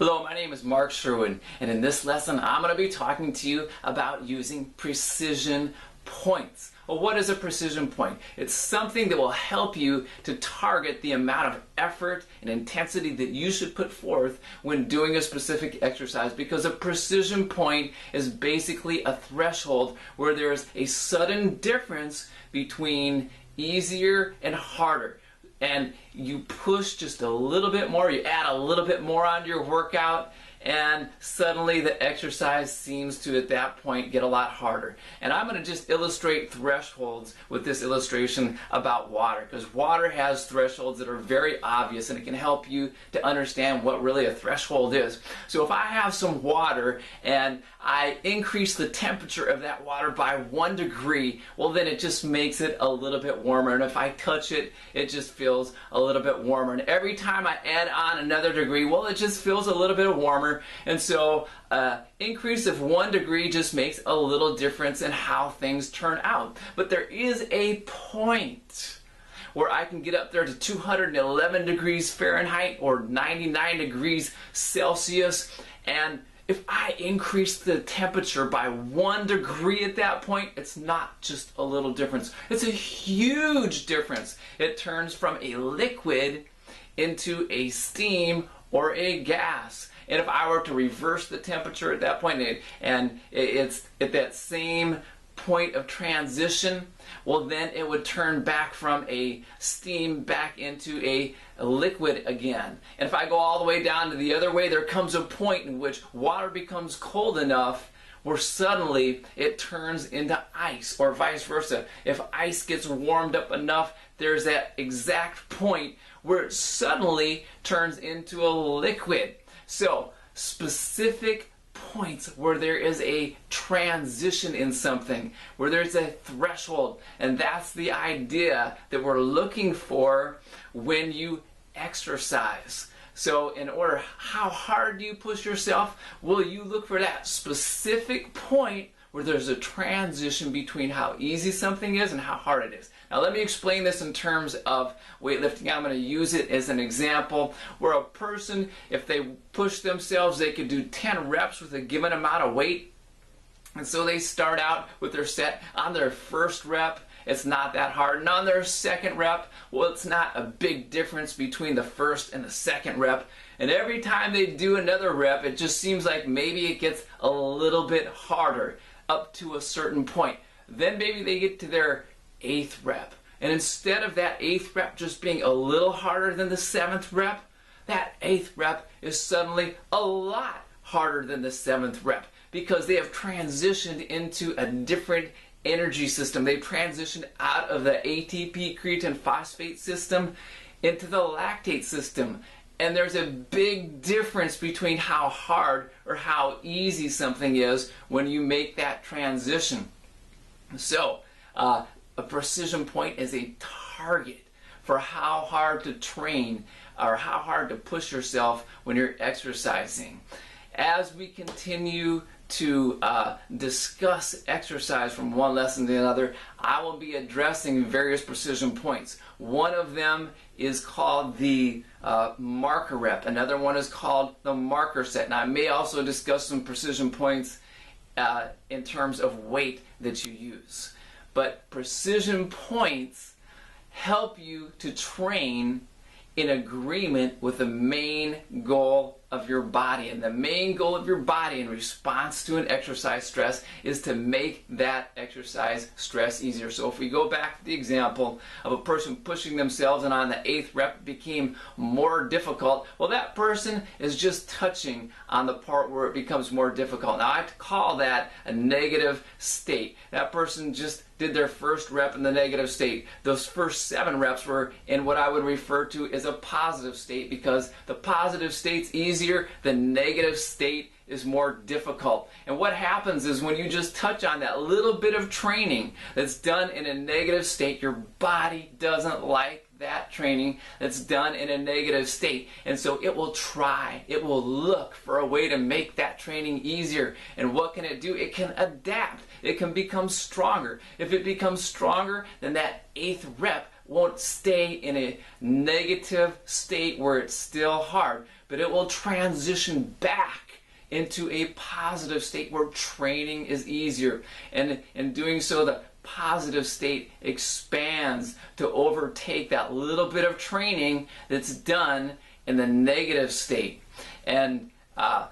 Hello, my name is Mark Sherwin, and in this lesson I'm going to be talking to you about using precision points. Well, what is a precision point? It's something that will help you to target the amount of effort and intensity that you should put forth when doing a specific exercise, because a precision point is basically a threshold where there's a sudden difference between easier and harder. And you push just a little bit more, you add a little bit more onto your workout, and suddenly the exercise seems to, at that point, get a lot harder. And I'm going to just illustrate thresholds with this illustration about water, because water has thresholds that are very obvious, and it can help you to understand what really a threshold is. So if I have some water and I increase the temperature of that water by 1 degree, well, then it just makes it a little bit warmer. And if I touch it, it just feels a little bit warmer. And every time I add on another degree, well, it just feels a little bit warmer. And so increase of 1 degree just makes a little difference in how things turn out. But there is a point where I can get up there to 211 degrees Fahrenheit or 99 degrees Celsius, and if I increase the temperature by 1 degree at that point, it's not just a little difference. It's a huge difference. It turns from a liquid into a steam or a gas. And if I were to reverse the temperature at that point, and it's at that same point of transition, well, then it would turn back from a steam back into a liquid again. And if I go all the way down to the other way, there comes a point in which water becomes cold enough where suddenly it turns into ice, or vice versa. If ice gets warmed up enough, there's that exact point where it suddenly turns into a liquid. So, specific points where there is a transition in something, where there's a threshold, and that's the idea that we're looking for when you exercise. So in order, how hard do you push yourself? Well, you look for that specific point where there's a transition between how easy something is and how hard it is. Now let me explain this in terms of weightlifting. I'm going to use it as an example where a person, if they push themselves, they could do 10 reps with a given amount of weight. And so they start out with their set on their first rep. It's not that hard. And on their second rep, well, it's not a big difference between the first and the second rep. And every time they do another rep, it just seems like maybe it gets a little bit harder up to a certain point. Then maybe they get to their 8th rep. And instead of that 8th rep just being a little harder than the 7th rep, that 8th rep is suddenly a lot harder than the 7th rep, because they have transitioned into a different energy system. They've transitioned out of the ATP creatine phosphate system into the lactate system. And there's a big difference between how hard or how easy something is when you make that transition. So, a precision point is a target for how hard to train or how hard to push yourself when you're exercising. As we continue to discuss exercise from one lesson to another, I will be addressing various precision points. One of them is called the marker rep. Another one is called the marker set. Now, I may also discuss some precision points in terms of weight that you use. But precision points help you to train in agreement with the main goal of your body. And the main goal of your body in response to an exercise stress is to make that exercise stress easier. So if we go back to the example of a person pushing themselves and on the 8th rep it became more difficult, well, that person is just touching on the part where it becomes more difficult. Now I call that a negative state. That person just did their first rep in the negative state. Those first 7 reps were in what I would refer to as a positive state, because the positive state's easier, the negative state is more difficult. And what happens is when you just touch on that little bit of training that's done in a negative state, your body doesn't like that training that's done in a negative state. And so it will try, it will look for a way to make that training easier. And what can it do? It can adapt. It can become stronger. If it becomes stronger, then that 8th rep won't stay in a negative state where it's still hard. but it will transition back into a positive state where training is easier. And in doing so, the positive state expands to overtake that little bit of training that's done in the negative state. And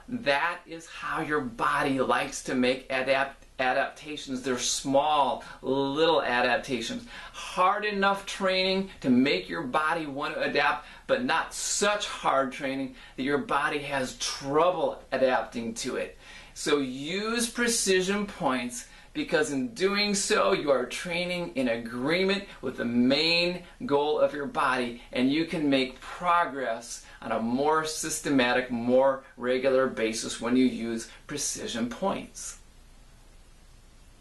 that is how your body likes to make adaptations. They're small, little adaptations. Hard enough training to make your body want to adapt, but not such hard training that your body has trouble adapting to it. So use precision points, because in doing so, you are training in agreement with the main goal of your body, and you can make progress on a more systematic, more regular basis when you use precision points.